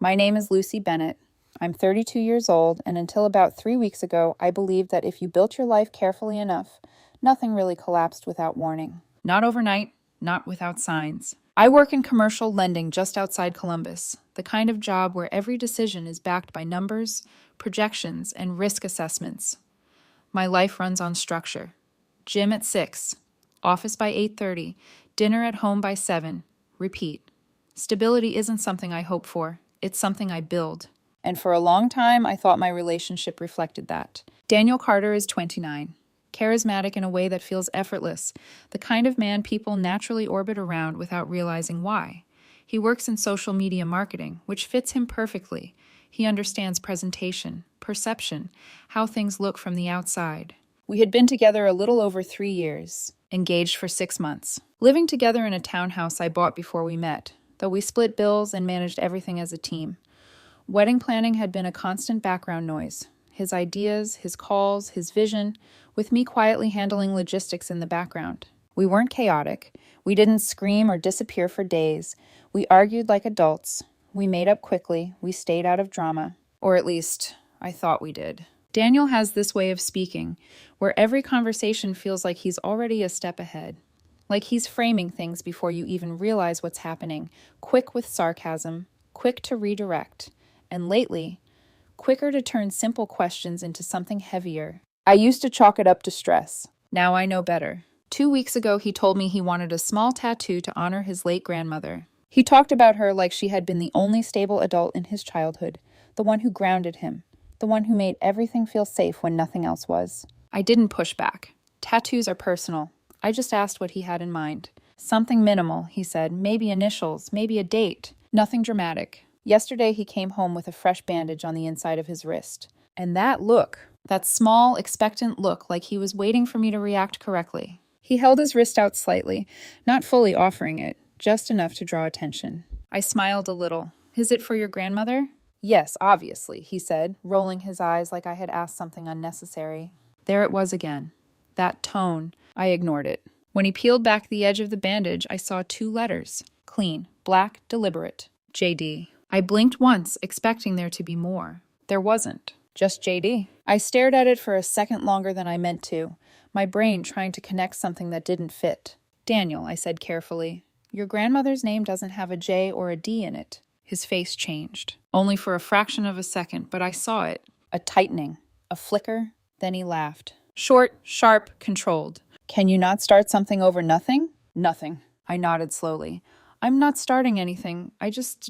My name is Lucy Bennett. I'm 32 years old, and until about 3 weeks ago, I believed that if you built your life carefully enough, nothing really collapsed without warning. Not overnight, not without signs. I work in commercial lending just outside Columbus, the kind of job where every decision is backed by numbers, projections, and risk assessments. My life runs on structure. Gym at 6, office by 8:30, dinner at home by 7, repeat. Stability isn't something I hope for, it's something I build. And for a long time, I thought my relationship reflected that. Daniel Carter is 29, charismatic in a way that feels effortless, the kind of man people naturally orbit around without realizing why. He works in social media marketing, which fits him perfectly. He understands presentation, perception, how things look from the outside. We had been together a little over 3 years, engaged for 6 months, living together in a townhouse I bought before we met, though we split bills and managed everything as a team. Wedding planning had been a constant background noise. His ideas, his calls, his vision, with me quietly handling logistics in the background. We weren't chaotic. We didn't scream or disappear for days. We argued like adults. We made up quickly. We stayed out of drama. Or at least, I thought we did. Daniel has this way of speaking, where every conversation feels like he's already a step ahead. Like he's framing things before you even realize what's happening, quick with sarcasm, quick to redirect, and lately, quicker to turn simple questions into something heavier. I used to chalk it up to stress. Now I know better. 2 weeks ago, he told me he wanted a small tattoo to honor his late grandmother. He talked about her like she had been the only stable adult in his childhood, the one who grounded him, the one who made everything feel safe when nothing else was. I didn't push back. Tattoos are personal. I just asked what he had in mind. Something minimal, he said, maybe initials, maybe a date. Nothing dramatic. Yesterday he came home with a fresh bandage on the inside of his wrist. And that look, that small, expectant look like he was waiting for me to react correctly. He held his wrist out slightly, not fully offering it, just enough to draw attention. I smiled a little. Is it for your grandmother? Yes, obviously, he said, rolling his eyes like I had asked something unnecessary. There it was again. That tone. I ignored it. When he peeled back the edge of the bandage, I saw 2 letters. Clean, black, deliberate. JD. I blinked once, expecting there to be more. There wasn't. Just JD. I stared at it for a second longer than I meant to, my brain trying to connect something that didn't fit. Daniel, I said carefully, your grandmother's name doesn't have a J or a D in it. His face changed. Only for a fraction of a second, but I saw it. A tightening. A flicker. Then he laughed. Short, sharp, controlled. Can you not start something over nothing? Nothing. I nodded slowly. I'm not starting anything. I just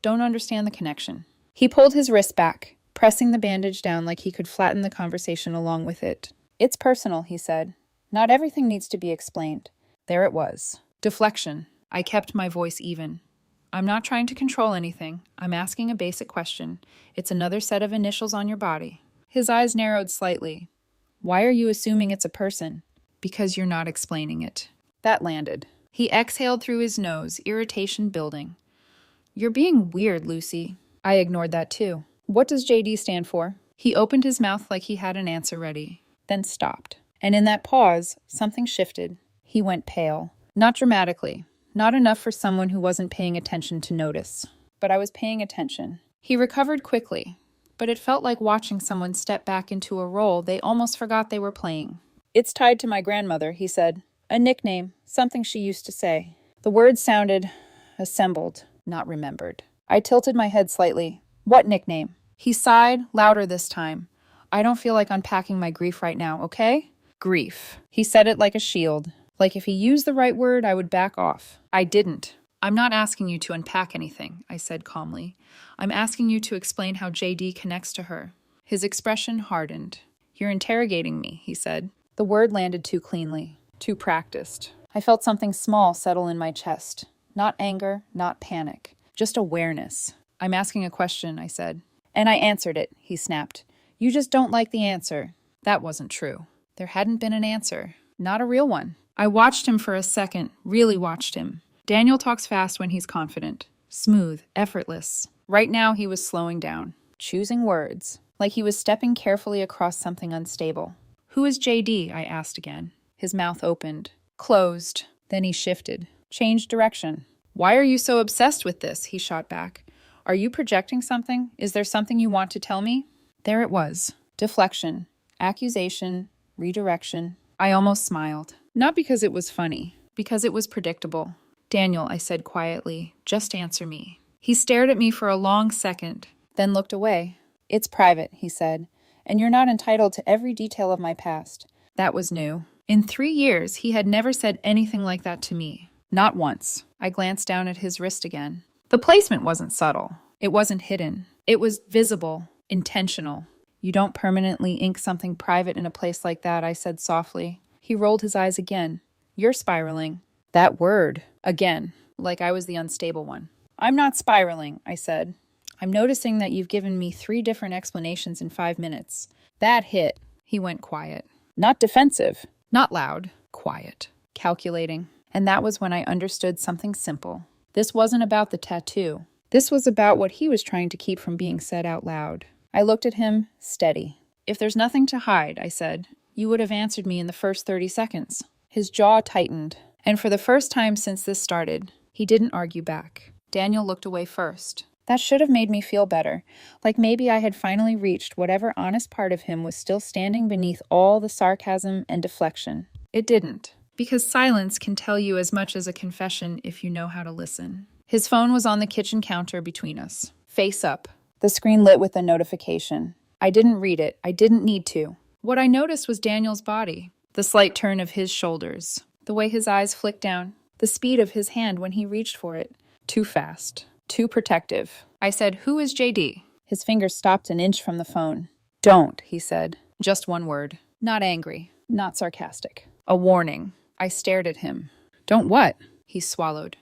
don't understand the connection. He pulled his wrist back, pressing the bandage down like he could flatten the conversation along with it. It's personal, he said. Not everything needs to be explained. There it was. Deflection. I kept my voice even. I'm not trying to control anything. I'm asking a basic question. It's another set of initials on your body. His eyes narrowed slightly. Why are you assuming it's a person? Because you're not explaining it. That landed. He exhaled through his nose, irritation building. You're being weird, Lucy. I ignored that too. What does JD stand for? He opened his mouth like he had an answer ready, then stopped. And in that pause, something shifted. He went pale. Not dramatically. Not enough for someone who wasn't paying attention to notice. But I was paying attention. He recovered quickly, but it felt like watching someone step back into a role they almost forgot they were playing. It's tied to my grandmother, he said. A nickname, something she used to say. The words sounded assembled, not remembered. I tilted my head slightly. What nickname? He sighed, louder this time. I don't feel like unpacking my grief right now, okay? Grief. He said it like a shield. Like if he used the right word, I would back off. I didn't. I'm not asking you to unpack anything, I said calmly. I'm asking you to explain how JD connects to her. His expression hardened. You're interrogating me, he said. The word landed too cleanly, too practiced. I felt something small settle in my chest. Not anger, not panic, just awareness. I'm asking a question, I said. And I answered it, he snapped. You just don't like the answer. That wasn't true. There hadn't been an answer. Not a real one. I watched him for a second, really watched him. Daniel talks fast when he's confident. Smooth, effortless. Right now he was slowing down, choosing words, like he was stepping carefully across something unstable. Who is JD? I asked again. His mouth opened, closed. Then he shifted, changed direction. Why are you so obsessed with this? He shot back. Are you projecting something? Is there something you want to tell me? There it was. Deflection, accusation, redirection. I almost smiled. Not because it was funny, because it was predictable. Daniel, I said quietly, just answer me. He stared at me for a long second, then looked away. It's private, he said, and you're not entitled to every detail of my past. That was new. In 3 years, he had never said anything like that to me. Not once. I glanced down at his wrist again. The placement wasn't subtle. It wasn't hidden. It was visible, intentional. You don't permanently ink something private in a place like that, I said softly. He rolled his eyes again. You're spiraling. That word. Again, like I was the unstable one. I'm not spiraling, I said. I'm noticing that you've given me 3 different explanations in 5 minutes. That hit. He went quiet. Not defensive. Not loud. Quiet. Calculating. And that was when I understood something simple. This wasn't about the tattoo. This was about what he was trying to keep from being said out loud. I looked at him, steady. If there's nothing to hide, I said, you would have answered me in the first 30 seconds. His jaw tightened. And for the first time since this started, he didn't argue back. Daniel looked away first. That should have made me feel better, like maybe I had finally reached whatever honest part of him was still standing beneath all the sarcasm and deflection. It didn't, because silence can tell you as much as a confession if you know how to listen. His phone was on the kitchen counter between us, face up. The screen lit with a notification. I didn't read it. I didn't need to. What I noticed was Daniel's body, the slight turn of his shoulders, the way his eyes flicked down, the speed of his hand when he reached for it. Too fast. Too protective. I said, who is JD? His fingers stopped an inch from the phone. Don't, he said. Just one word. Not angry. Not sarcastic. A warning. I stared at him. Don't what? He swallowed.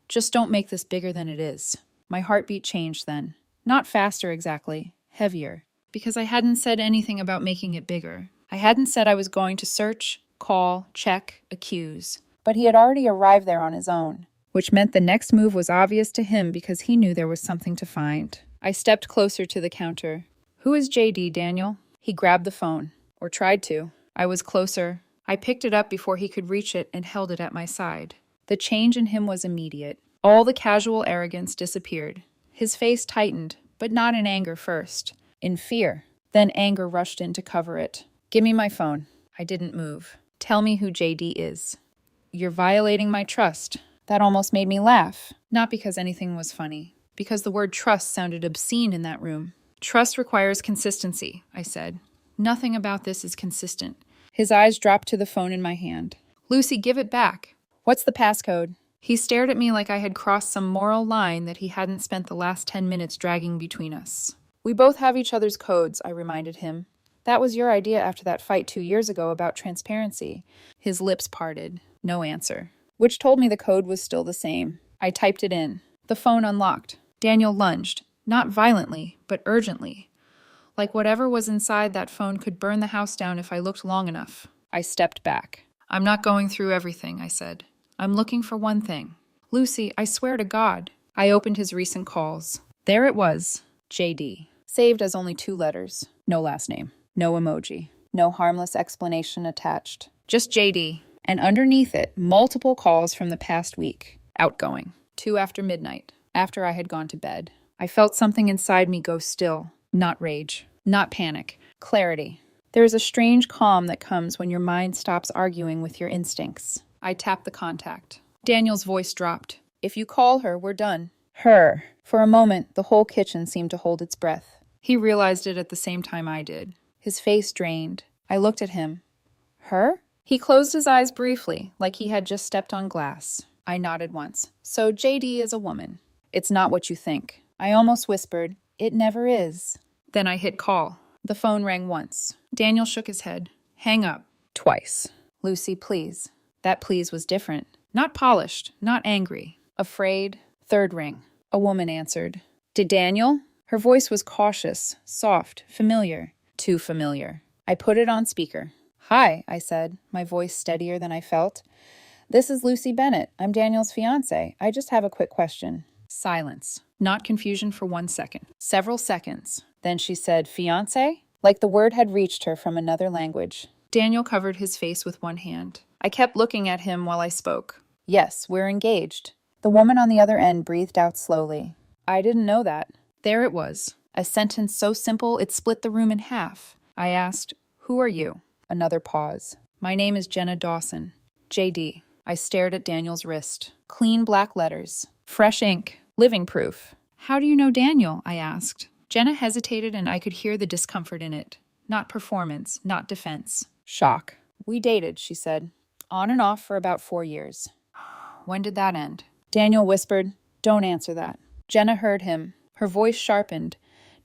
Just don't make this bigger than it is. My heartbeat changed then. Not faster exactly. Heavier. Because I hadn't said anything about making it bigger. I hadn't said I was going to search, call, check, accuse. But he had already arrived there on his own. Which meant the next move was obvious to him because he knew there was something to find. I stepped closer to the counter. Who is JD, Daniel? He grabbed the phone. Or tried to. I was closer. I picked it up before he could reach it and held it at my side. The change in him was immediate. All the casual arrogance disappeared. His face tightened, but not in anger first. In fear. Then anger rushed in to cover it. Give me my phone. I didn't move. Tell me who JD is. You're violating my trust. That almost made me laugh. Not because anything was funny. Because the word trust sounded obscene in that room. Trust requires consistency, I said. Nothing about this is consistent. His eyes dropped to the phone in my hand. Lucy, give it back. What's the passcode? He stared at me like I had crossed some moral line that he hadn't spent the last 10 minutes dragging between us. We both have each other's codes, I reminded him. That was your idea after that fight 2 years ago about transparency. His lips parted. No answer. Which told me the code was still the same. I typed it in. The phone unlocked. Daniel lunged. Not violently, but urgently. Like whatever was inside that phone could burn the house down if I looked long enough. I stepped back. I'm not going through everything, I said. I'm looking for one thing. Lucy, I swear to God. I opened his recent calls. There it was. JD. Saved as only 2 letters. No last name. No emoji. No harmless explanation attached. Just JD. And underneath it, multiple calls from the past week. Outgoing. 2 after midnight. After I had gone to bed. I felt something inside me go still. Not rage. Not panic. Clarity. There is a strange calm that comes when your mind stops arguing with your instincts. I tapped the contact. Daniel's voice dropped. If you call her, we're done. Her. For a moment, the whole kitchen seemed to hold its breath. He realized it at the same time I did. His face drained. I looked at him. Her? He closed his eyes briefly, like he had just stepped on glass. I nodded once. So JD is a woman. It's not what you think. I almost whispered, it never is. Then I hit call. The phone rang once. Daniel shook his head. Hang up. Twice. Lucy, please. That please was different. Not polished, not angry. Afraid. Third ring. A woman answered. Did Daniel? Her voice was cautious, soft, familiar. Too familiar. I put it on speaker. Hi, I said, my voice steadier than I felt. This is Lucy Bennett. I'm Daniel's fiancé. I just have a quick question. Silence. Not confusion for 1 second. Several seconds. Then she said, fiancé? Like the word had reached her from another language. Daniel covered his face with one hand. I kept looking at him while I spoke. Yes, we're engaged. The woman on the other end breathed out slowly. I didn't know that. There it was, a sentence so simple it split the room in half. I asked, "Who are you?" Another pause. "My name is Jenna Dawson. JD." I stared at Daniel's wrist. Clean black letters. Fresh ink. Living proof. "How do you know Daniel?" I asked. Jenna hesitated and I could hear the discomfort in it. Not performance, not defense. Shock. "We dated," she said. "On and off for about 4 years." "When did that end?" Daniel whispered, "Don't answer that." Jenna heard him. Her voice sharpened.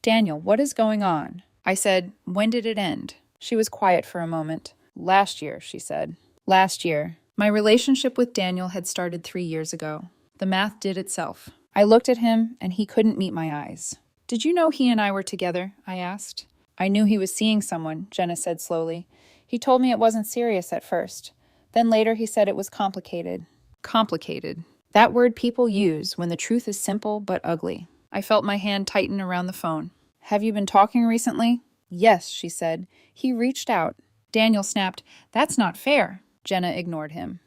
"Daniel, what is going on?" I said, "When did it end?" She was quiet for a moment. "Last year," she said. Last year. My relationship with Daniel had started 3 years ago. The math did itself. I looked at him, and he couldn't meet my eyes. "Did you know he and I were together?" I asked. "I knew he was seeing someone," Jenna said slowly. "He told me it wasn't serious at first. Then later he said it was complicated." Complicated. That word people use when the truth is simple but ugly. I felt my hand tighten around the phone. "Have you been talking recently?" "Yes," she said. "He reached out." Daniel snapped, "That's not fair." Jenna ignored him.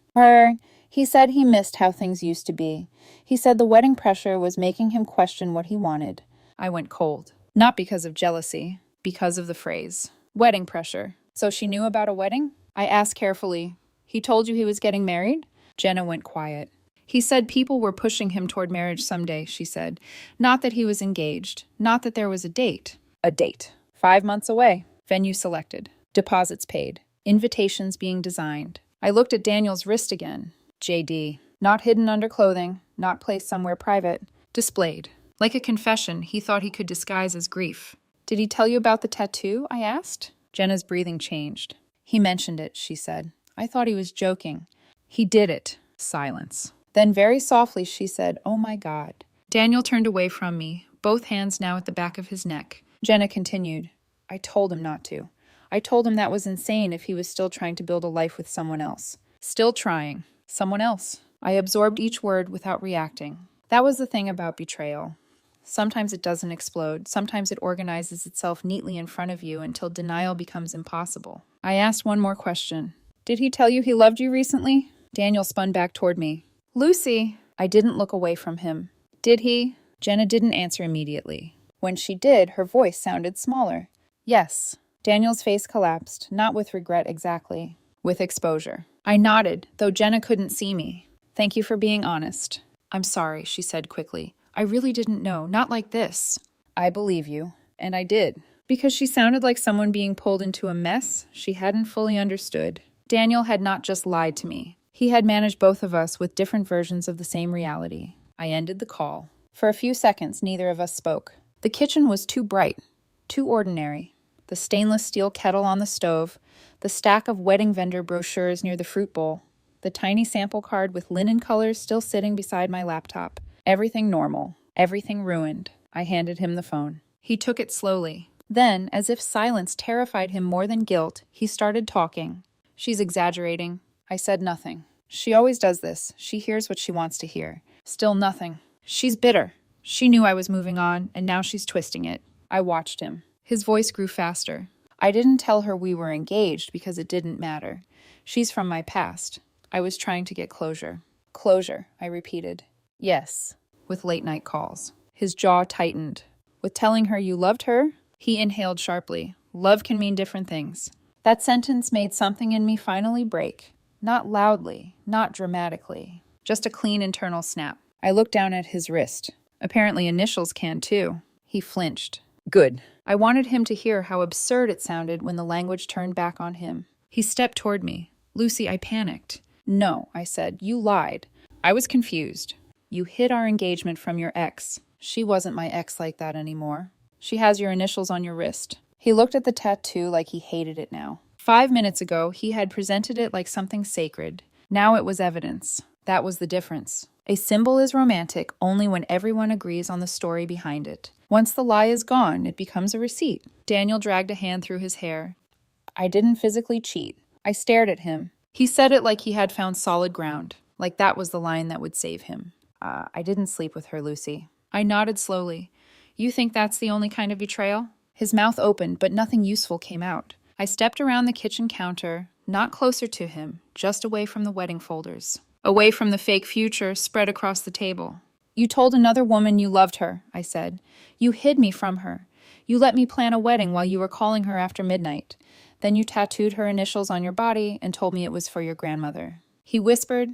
He said he missed how things used to be. He said the wedding pressure was making him question what he wanted." I went cold. Not because of jealousy, because of the phrase. Wedding pressure. "So she knew about a wedding?" I asked carefully. "He told you he was getting married?" Jenna went quiet. "He said people were pushing him toward marriage someday," she said. "Not that he was engaged. Not that there was a date." A date. 5 months away. Venue selected. Deposits paid. Invitations being designed. I looked at Daniel's wrist again. JD. Not hidden under clothing. Not placed somewhere private. Displayed. Like a confession he thought he could disguise as grief. "Did he tell you about the tattoo?" I asked. Jenna's breathing changed. "He mentioned it," she said. "I thought he was joking." "He did it." Silence. Then very softly she said, "Oh my God." Daniel turned away from me, both hands now at the back of his neck. Jenna continued, "I told him not to. I told him that was insane if he was still trying to build a life with someone else. Still trying. Someone else." I absorbed each word without reacting. That was the thing about betrayal. Sometimes it doesn't explode. Sometimes it organizes itself neatly in front of you until denial becomes impossible. I asked one more question. "Did he tell you he loved you recently?" Daniel spun back toward me. "Lucy." I didn't look away from him. "Did he?" Jenna didn't answer immediately. When she did, her voice sounded smaller. "Yes." Daniel's face collapsed, not with regret exactly, with exposure. I nodded, though Jenna couldn't see me. "Thank you for being honest." "I'm sorry," she said quickly. "I really didn't know, not like this." "I believe you." And I did. Because she sounded like someone being pulled into a mess she hadn't fully understood. Daniel had not just lied to me. He had managed both of us with different versions of the same reality. I ended the call. For a few seconds, neither of us spoke. The kitchen was too bright, too ordinary. The stainless steel kettle on the stove, the stack of wedding vendor brochures near the fruit bowl, the tiny sample card with linen colors still sitting beside my laptop. Everything normal, everything ruined. I handed him the phone. He took it slowly. Then, as if silence terrified him more than guilt, he started talking. "She's exaggerating." I said nothing. She always does this. She hears what she wants to hear. Still nothing. "She's bitter. She knew I was moving on, and now she's twisting it." I watched him. His voice grew faster. "I didn't tell her we were engaged because it didn't matter. She's from my past. I was trying to get closure." "Closure," I repeated. "Yes." With late-night calls. His jaw tightened. "With telling her you loved her?" He inhaled sharply. "Love can mean different things." That sentence made something in me finally break. Not loudly, not dramatically. Just a clean internal snap. I looked down at his wrist. Apparently initials can too. He flinched. Good. I wanted him to hear how absurd it sounded when the language turned back on him. He stepped toward me. "Lucy, I panicked." "No," I said. "You lied." I was confused. "You hid our engagement from your ex." "She wasn't my ex like that anymore." "She has your initials on your wrist." He looked at the tattoo like he hated it now. 5 minutes ago, he had presented it like something sacred. Now it was evidence. That was the difference. A symbol is romantic only when everyone agrees on the story behind it. Once the lie is gone, it becomes a receipt. Daniel dragged a hand through his hair. "I didn't physically cheat." I stared at him. He said it like he had found solid ground, like that was the line that would save him. I didn't sleep with her, Lucy." I nodded slowly. "You think that's the only kind of betrayal?" His mouth opened, but nothing useful came out. I stepped around the kitchen counter, not closer to him, just away from the wedding folders. Away from the fake future spread across the table. You told another woman you loved her, I said. You hid me from her. You let me plan a wedding while you were calling her after midnight. Then you tattooed her initials on your body and told me it was for your grandmother. He whispered,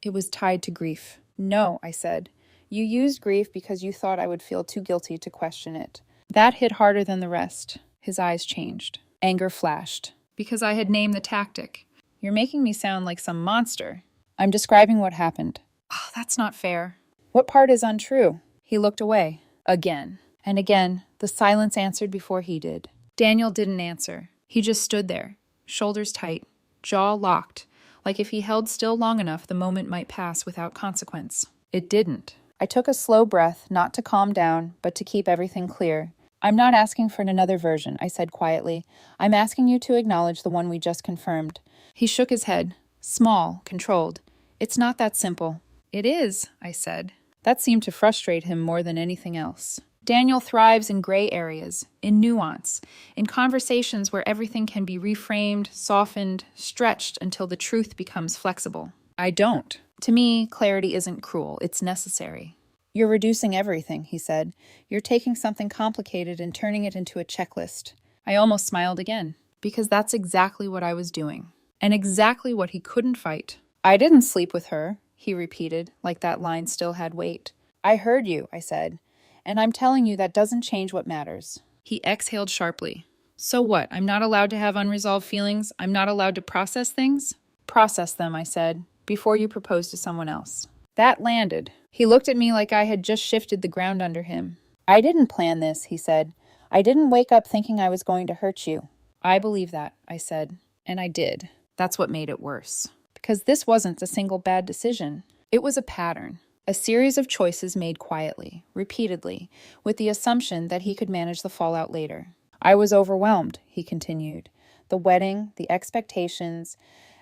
it was tied to grief. No, I said. You used grief because you thought I would feel too guilty to question it. That hit harder than the rest. His eyes changed. Anger flashed. Because I had named the tactic. You're making me sound like some monster. I'm describing what happened. Oh, that's not fair. What part is untrue? He looked away. Again. And again, the silence answered before he did. Daniel didn't answer. He just stood there, shoulders tight, jaw locked, like if he held still long enough the moment might pass without consequence. It didn't. I took a slow breath, not to calm down, but to keep everything clear. I'm not asking for another version, I said quietly. I'm asking you to acknowledge the one we just confirmed. He shook his head. Small, controlled. It's not that simple. It is, I said. That seemed to frustrate him more than anything else. Daniel thrives in gray areas, in nuance, in conversations where everything can be reframed, softened, stretched until the truth becomes flexible. I don't. To me, clarity isn't cruel, it's necessary. You're reducing everything, he said. You're taking something complicated and turning it into a checklist. I almost smiled again, because that's exactly what I was doing, and exactly what he couldn't fight. I didn't sleep with her, he repeated, like that line still had weight. I heard you, I said. And I'm telling you that doesn't change what matters. He exhaled sharply. So what? I'm not allowed to have unresolved feelings? I'm not allowed to process things? Process them, I said, before you propose to someone else. That landed. He looked at me like I had just shifted the ground under him. I didn't plan this, he said. I didn't wake up thinking I was going to hurt you. I believe that, I said. And I did. That's what made it worse. Because this wasn't a single bad decision. It was a pattern. A series of choices made quietly, repeatedly, with the assumption that he could manage the fallout later. I was overwhelmed, he continued. The wedding, the expectations,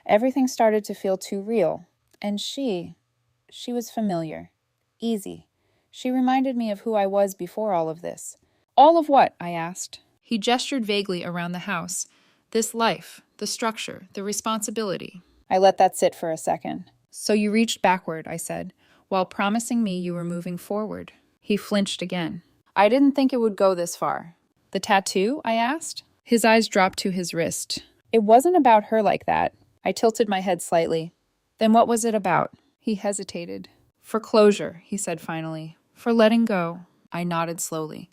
everything started to feel too real. And she was familiar, easy. She reminded me of who I was before all of this. All of what? I asked. He gestured vaguely around the house. This life, the structure, the responsibility. I let that sit for a second. So you reached backward, I said, while promising me you were moving forward. He flinched again. I didn't think it would go this far. The tattoo? I asked. His eyes dropped to his wrist. It wasn't about her like that. I tilted my head slightly. Then what was it about? He hesitated. For closure, he said finally. For letting go. I nodded slowly.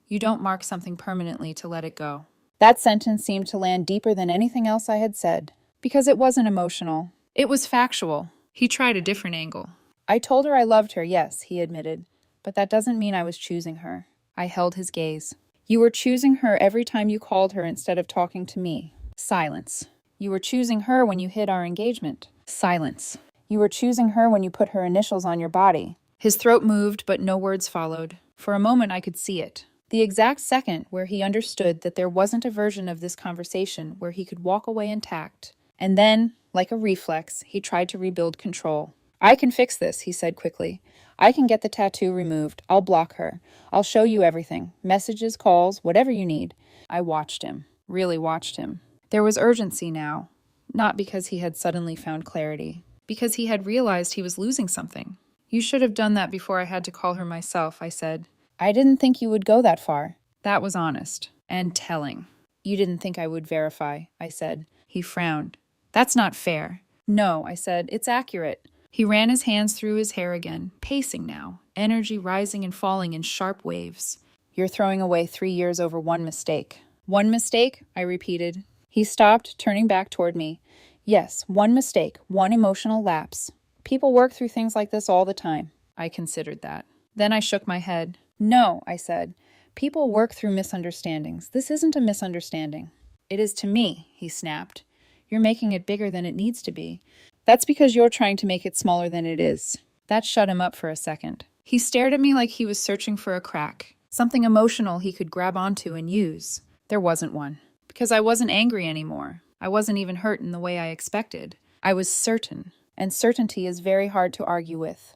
You don't mark something permanently to let it go. That sentence seemed to land deeper than anything else I had said. Because it wasn't emotional. It was factual. He tried a different angle. I told her I loved her, yes, he admitted. But that doesn't mean I was choosing her. I held his gaze. You were choosing her every time you called her instead of talking to me. Silence. You were choosing her when you hid our engagement. Silence. You were choosing her when you put her initials on your body. His throat moved, but no words followed. For a moment I could see it. The exact second where he understood that there wasn't a version of this conversation where he could walk away intact. And then, like a reflex, he tried to rebuild control. I can fix this, he said quickly. I can get the tattoo removed. I'll block her. I'll show you everything. Messages, calls, whatever you need. I watched him. Really watched him. There was urgency now. Not because he had suddenly found clarity. Because he had realized he was losing something. You should have done that before I had to call her myself, I said. I didn't think you would go that far. That was honest. And telling. You didn't think I would verify, I said. He frowned. That's not fair. No, I said. It's accurate. He ran his hands through his hair again, pacing now, energy rising and falling in sharp waves. You're throwing away 3 years over one mistake. One mistake? I repeated. He stopped, turning back toward me. Yes, one mistake, one emotional lapse. People work through things like this all the time. I considered that. Then I shook my head. No, I said. People work through misunderstandings. This isn't a misunderstanding. It is to me, he snapped. You're making it bigger than it needs to be. That's because you're trying to make it smaller than it is. That shut him up for a second. He stared at me like he was searching for a crack, something emotional he could grab onto and use. There wasn't one. Because I wasn't angry anymore. I wasn't even hurt in the way I expected. I was certain, and certainty is very hard to argue with.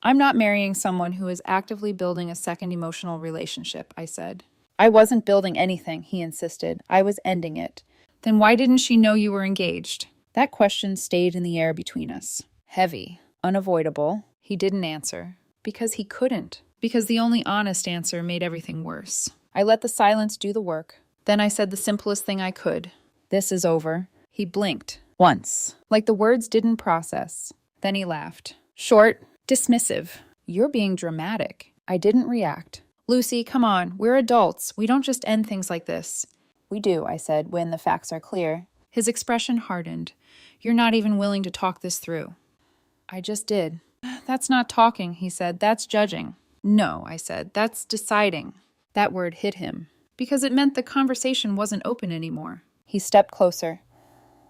I'm not marrying someone who is actively building a second emotional relationship, I said. I wasn't building anything, he insisted. I was ending it. Then why didn't she know you were engaged? That question stayed in the air between us. Heavy. Unavoidable. He didn't answer. Because he couldn't. Because the only honest answer made everything worse. I let the silence do the work. Then I said the simplest thing I could. This is over. He blinked. Once. Like the words didn't process. Then he laughed. Short, dismissive. You're being dramatic. I didn't react. Lucy, come on. We're adults. We don't just end things like this. We do, I said, when the facts are clear. His expression hardened. You're not even willing to talk this through. I just did. That's not talking, he said. That's judging. No, I said. That's deciding. That word hit him. Because it meant the conversation wasn't open anymore. He stepped closer.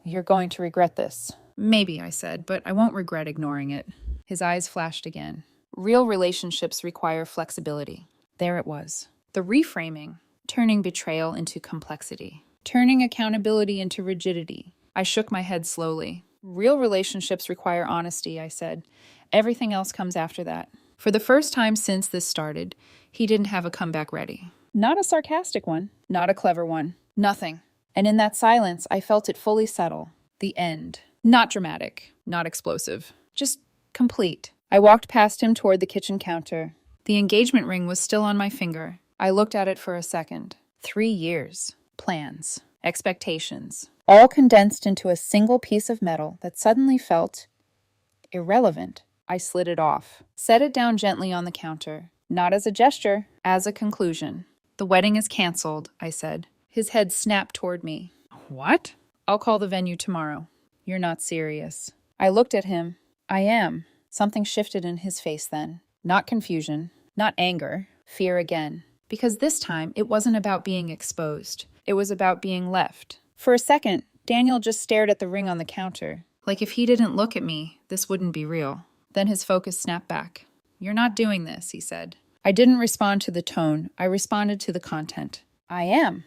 You're going to regret this. Maybe, I said, but I won't regret ignoring it. His eyes flashed again. Real relationships require flexibility. There it was. The reframing. Turning betrayal into complexity. Turning accountability into rigidity. I shook my head slowly. Real relationships require honesty, I said. Everything else comes after that. For the first time since this started, he didn't have a comeback ready. Not a sarcastic one. Not a clever one. Nothing. And in that silence, I felt it fully settle. The end. Not dramatic. Not explosive. Just complete. I walked past him toward the kitchen counter. The engagement ring was still on my finger. I looked at it for a second. 3 years. Plans. Expectations. All condensed into a single piece of metal that suddenly felt irrelevant. I slid it off. Set it down gently on the counter. Not as a gesture, as a conclusion. The wedding is canceled, I said. His head snapped toward me. What? I'll call the venue tomorrow. You're not serious. I looked at him. I am. Something shifted in his face then. Not confusion. Not anger. Fear again. Because this time, it wasn't about being exposed. It was about being left. For a second, Daniel just stared at the ring on the counter. Like if he didn't look at me, this wouldn't be real. Then his focus snapped back. You're not doing this, he said. I didn't respond to the tone. I responded to the content. I am.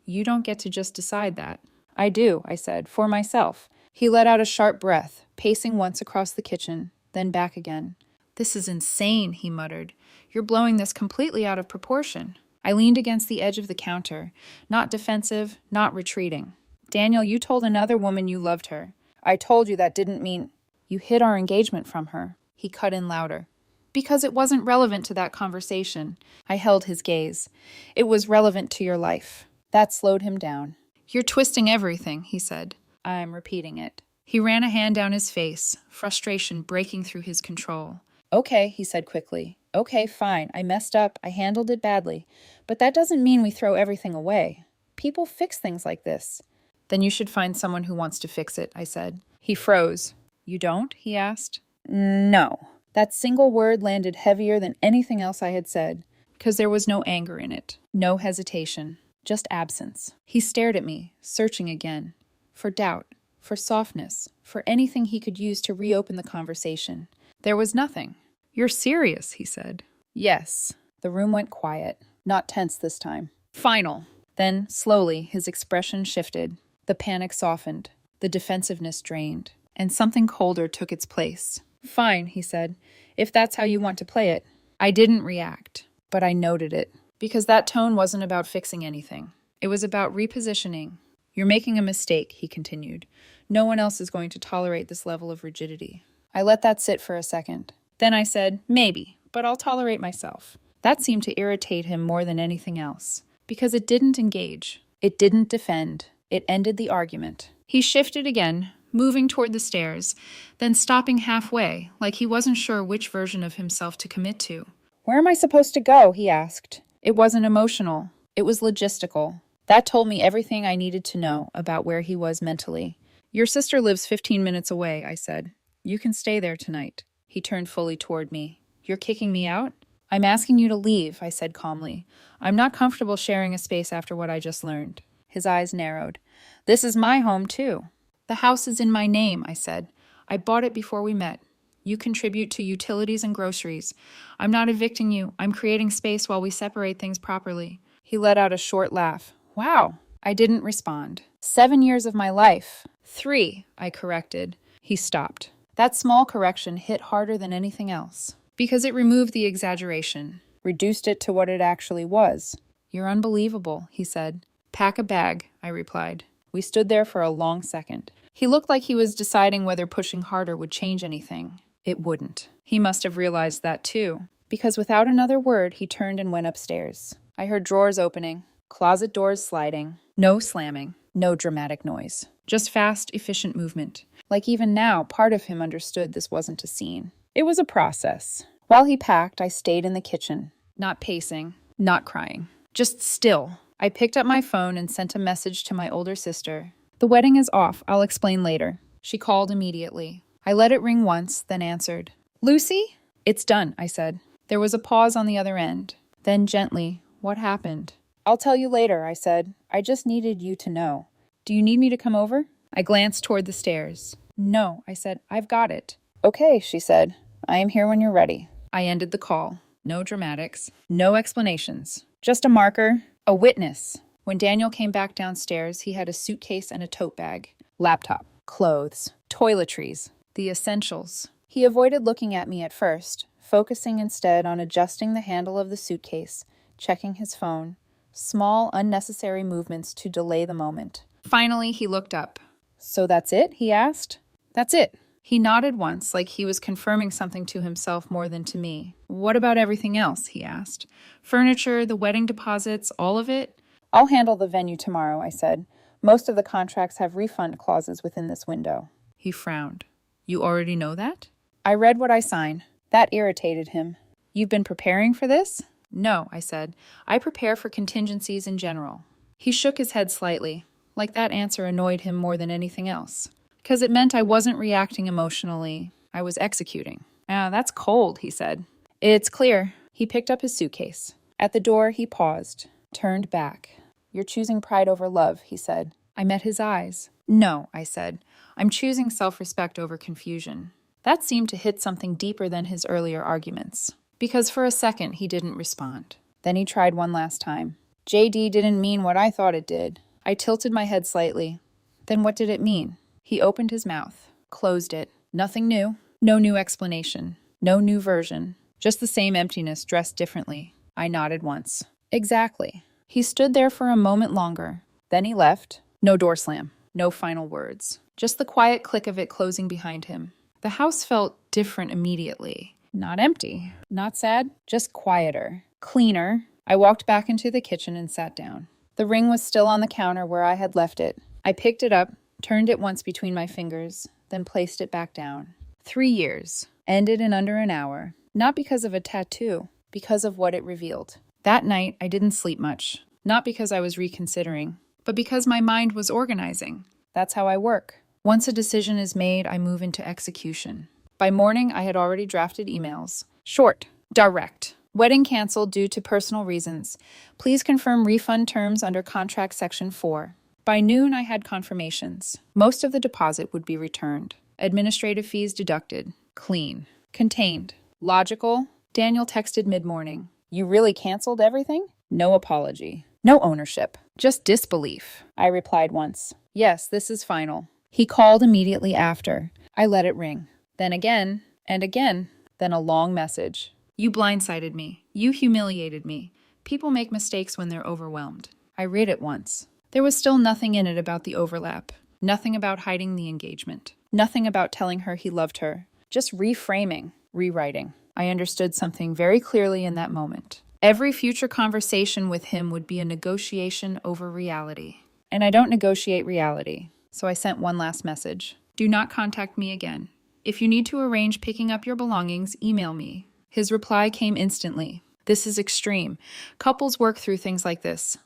You don't get to just decide that. I do, I said, for myself. He let out a sharp breath, pacing once across the kitchen, then back again. This is insane, he muttered. You're blowing this completely out of proportion. I leaned against the edge of the counter, not defensive, not retreating. Daniel, you told another woman you loved her. I told you that didn't mean... You hid our engagement from her. He cut in louder. Because it wasn't relevant to that conversation. I held his gaze. It was relevant to your life. That slowed him down. You're twisting everything, he said. I'm repeating it. He ran a hand down his face, frustration breaking through his control. Okay, he said quickly. Okay, fine. I messed up. I handled it badly. But that doesn't mean we throw everything away. People fix things like this. Then you should find someone who wants to fix it, I said. He froze. You don't? He asked. No. That single word landed heavier than anything else I had said, because there was no anger in it, no hesitation, just absence. He stared at me, searching again, for doubt, for softness, for anything he could use to reopen the conversation. There was nothing. You're serious, he said. Yes. The room went quiet, not tense this time. Final. Then, slowly, his expression shifted. The panic softened, the defensiveness drained, and something colder took its place. Fine, he said, if that's how you want to play it. I didn't react, but I noted it, because that tone wasn't about fixing anything. It was about repositioning. You're making a mistake, he continued. No one else is going to tolerate this level of rigidity. I let that sit for a second. Then I said, maybe, but I'll tolerate myself. That seemed to irritate him more than anything else, because it didn't engage. It didn't defend. It ended the argument. He shifted again, moving toward the stairs, then stopping halfway, like he wasn't sure which version of himself to commit to. Where am I supposed to go? He asked. It wasn't emotional. It was logistical. That told me everything I needed to know about where he was mentally. Your sister lives 15 minutes away, I said. You can stay there tonight. He turned fully toward me. You're kicking me out? I'm asking you to leave, I said calmly. I'm not comfortable sharing a space after what I just learned. His eyes narrowed. This is my home, too. The house is in my name, I said. I bought it before we met. You contribute to utilities and groceries. I'm not evicting you. I'm creating space while we separate things properly. He let out a short laugh. Wow. I didn't respond. 7 years of my life. 3, I corrected. He stopped. That small correction hit harder than anything else, because it removed the exaggeration, reduced it to what it actually was. You're unbelievable, he said. Pack a bag, I replied. We stood there for a long second. He looked like he was deciding whether pushing harder would change anything. It wouldn't. He must have realized that too, because without another word, he turned and went upstairs. I heard drawers opening, closet doors sliding. No slamming, no dramatic noise. Just fast, efficient movement. Like even now, part of him understood this wasn't a scene. It was a process. While he packed, I stayed in the kitchen. Not pacing, not crying. Just still. I picked up my phone and sent a message to my older sister. "The wedding is off. I'll explain later." She called immediately. I let it ring once, then answered. "Lucy?" "It's done," I said. There was a pause on the other end. Then gently, "What happened?" "I'll tell you later," I said. "I just needed you to know." "Do you need me to come over?" I glanced toward the stairs. "No," I said. "I've got it." "Okay," she said. "I am here when you're ready." I ended the call. No dramatics, no explanations. Just a marker, a witness. When Daniel came back downstairs, he had a suitcase and a tote bag. Laptop, clothes, toiletries, the essentials. He avoided looking at me at first, focusing instead on adjusting the handle of the suitcase, checking his phone. Small, unnecessary movements to delay the moment. Finally, he looked up. "So that's it?" he asked. "That's it." He nodded once, like he was confirming something to himself more than to me. "What about everything else?" he asked. "Furniture, the wedding deposits, all of it?" "I'll handle the venue tomorrow," I said. "Most of the contracts have refund clauses within this window." He frowned. "You already know that?" I read what I signed. That irritated him. "You've been preparing for this?" "No," I said. "I prepare for contingencies in general." He shook his head slightly, like that answer annoyed him more than anything else. Because it meant I wasn't reacting emotionally. I was executing. That's cold," he said. "It's clear." He picked up his suitcase. At the door, he paused, turned back. "You're choosing pride over love," he said. I met his eyes. "No," I said. "I'm choosing self-respect over confusion." That seemed to hit something deeper than his earlier arguments. Because for a second, he didn't respond. Then he tried one last time. "JD didn't mean what I thought it did." I tilted my head slightly. "Then what did it mean?" He opened his mouth, closed it. Nothing new. No new explanation. No new version. Just the same emptiness dressed differently. I nodded once. "Exactly." He stood there for a moment longer. Then he left. No door slam. No final words. Just the quiet click of it closing behind him. The house felt different immediately. Not empty. Not sad. Just quieter. Cleaner. I walked back into the kitchen and sat down. The ring was still on the counter where I had left it. I picked it up, turned it once between my fingers, then placed it back down. 3 years. Ended in under an hour. Not because of a tattoo, because of what it revealed. That night, I didn't sleep much. Not because I was reconsidering, but because my mind was organizing. That's how I work. Once a decision is made, I move into execution. By morning, I had already drafted emails. Short, direct. Wedding canceled due to personal reasons. Please confirm refund terms under contract section 4. By noon, I had confirmations. Most of the deposit would be returned. Administrative fees deducted. Clean. Contained. Logical. Daniel texted mid-morning. "You really canceled everything?" No apology. No ownership. Just disbelief. I replied once. "Yes, this is final." He called immediately after. I let it ring. Then again, and again. Then a long message. "You blindsided me. You humiliated me. People make mistakes when they're overwhelmed." I read it once. There was still nothing in it about the overlap. Nothing about hiding the engagement. Nothing about telling her he loved her. Just reframing, rewriting. I understood something very clearly in that moment. Every future conversation with him would be a negotiation over reality. And I don't negotiate reality. So I sent one last message. "Do not contact me again. If you need to arrange picking up your belongings, email me." His reply came instantly. "This is extreme. Couples work through things like this.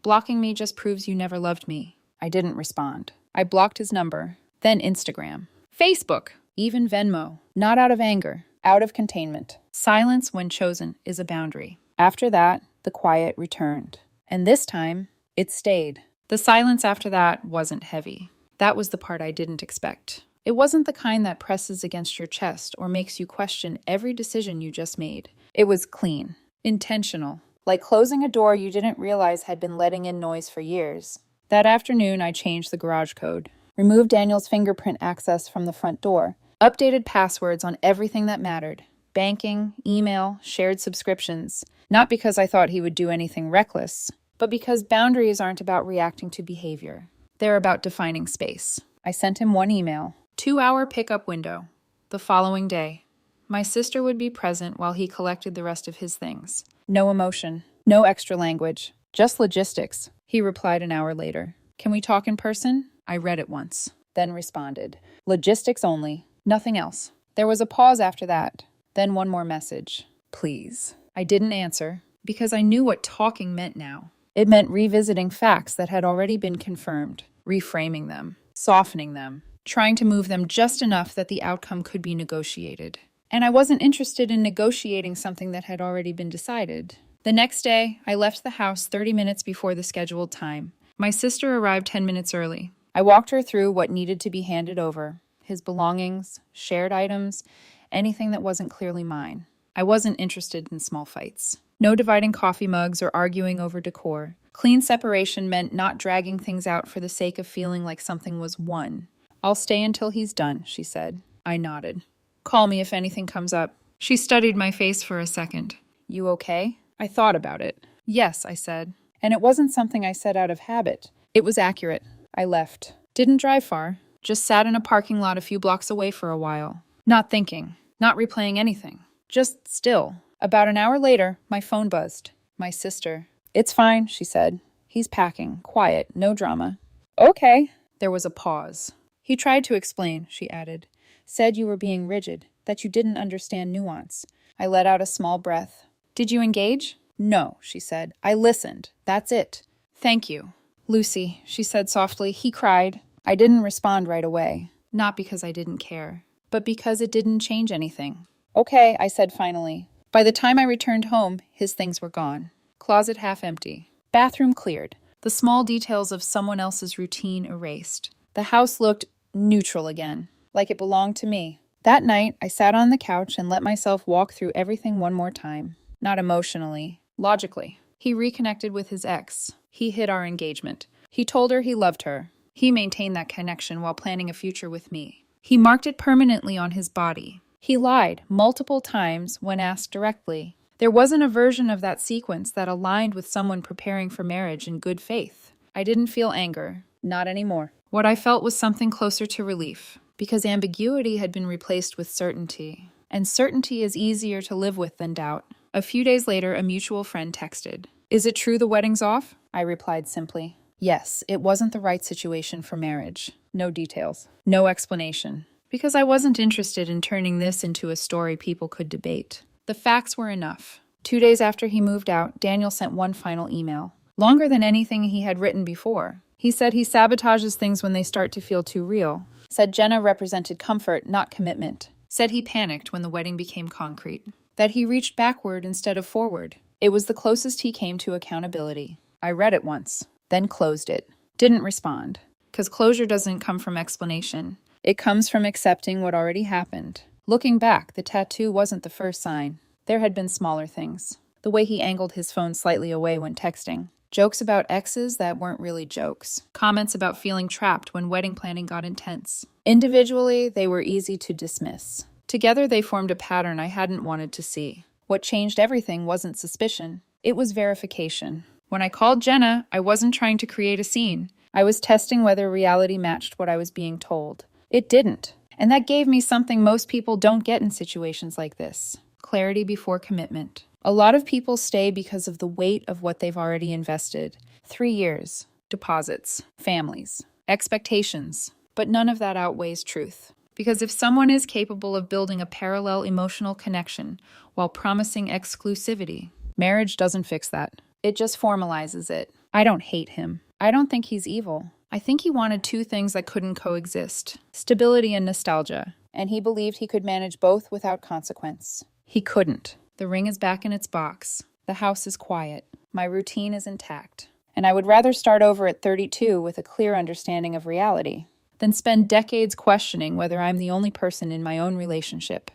Blocking me just proves you never loved me." I didn't respond. I blocked his number, then Instagram, Facebook, even Venmo. Not out of anger, out of containment. Silence, when chosen, is a boundary. After that, the quiet returned. And this time, it stayed. The silence after that wasn't heavy. That was the part I didn't expect. It wasn't the kind that presses against your chest or makes you question every decision you just made. It was clean, intentional, like closing a door you didn't realize had been letting in noise for years. That afternoon, I changed the garage code, removed Daniel's fingerprint access from the front door, updated passwords on everything that mattered. Banking, email, shared subscriptions. Not because I thought he would do anything reckless, but because boundaries aren't about reacting to behavior. They're about defining space. I sent him one email. 2-hour pickup window. The following day, My sister would be present while he collected the rest of his things. No emotion, no extra language, just logistics, he replied an hour later. Can we talk in person? I read it once, then responded. Logistics only, nothing else. There was a pause after that, then one more message. Please. I didn't answer, because I knew what talking meant now. It meant revisiting facts that had already been confirmed, reframing them, softening them, trying to move them just enough that the outcome could be negotiated. And I wasn't interested in negotiating something that had already been decided. The next day, I left the house 30 minutes before the scheduled time. My sister arrived 10 minutes early. I walked her through what needed to be handed over, his belongings, shared items, anything that wasn't clearly mine. I wasn't interested in small fights. No dividing coffee mugs or arguing over decor. Clean separation meant not dragging things out for the sake of feeling like something was won. I'll stay until he's done, she said. I nodded. Call me if anything comes up. She studied my face for a second. You okay? I thought about it. Yes, I said. And it wasn't something I said out of habit. It was accurate. I left. Didn't drive far. Just sat in a parking lot a few blocks away for a while. Not thinking. Not replaying anything. Just still. About an hour later, my phone buzzed. My sister. It's fine, she said. He's packing. Quiet. No drama. Okay. There was a pause. He tried to explain, she added. Said you were being rigid, that you didn't understand nuance. I let out a small breath. Did you engage? No, she said. I listened. That's it. Thank you. Lucy, she said softly. He cried. I didn't respond right away. Not because I didn't care, but because it didn't change anything. Okay, I said finally. By the time I returned home, his things were gone. Closet half empty. Bathroom cleared. The small details of someone else's routine erased. The house looked neutral again, like it belonged to me. That night, I sat on the couch and let myself walk through everything one more time. Not emotionally, logically. He reconnected with his ex. He hid our engagement. He told her he loved her. He maintained that connection while planning a future with me. He marked it permanently on his body. He lied multiple times when asked directly. There wasn't a version of that sequence that aligned with someone preparing for marriage in good faith. I didn't feel anger. Not anymore. What I felt was something closer to relief, because ambiguity had been replaced with certainty. And certainty is easier to live with than doubt. A few days later, a mutual friend texted. Is it true the wedding's off? I replied simply. Yes, it wasn't the right situation for marriage. No details. No explanation. Because I wasn't interested in turning this into a story people could debate. The facts were enough. 2 days after he moved out, Daniel sent one final email. Longer than anything he had written before. He said he sabotages things when they start to feel too real. Said Jenna represented comfort, not commitment. Said he panicked when the wedding became concrete. That he reached backward instead of forward. It was the closest he came to accountability. I read it once, then closed it. Didn't respond. Because closure doesn't come from explanation. It comes from accepting what already happened. Looking back, the tattoo wasn't the first sign. There had been smaller things. The way he angled his phone slightly away when texting. Jokes about exes that weren't really jokes. Comments about feeling trapped when wedding planning got intense. Individually, they were easy to dismiss. Together, they formed a pattern I hadn't wanted to see. What changed everything wasn't suspicion. It was verification. When I called Jenna, I wasn't trying to create a scene. I was testing whether reality matched what I was being told. It didn't. And that gave me something most people don't get in situations like this. Clarity before commitment. A lot of people stay because of the weight of what they've already invested. 3 years. Deposits. Families. Expectations. But none of that outweighs truth. Because if someone is capable of building a parallel emotional connection while promising exclusivity, marriage doesn't fix that. It just formalizes it. I don't hate him. I don't think he's evil. I think he wanted two things that couldn't coexist. Stability and nostalgia. And he believed he could manage both without consequence. He couldn't. The ring is back in its box. The house is quiet. My routine is intact. And I would rather start over at 32 with a clear understanding of reality than spend decades questioning whether I'm the only person in my own relationship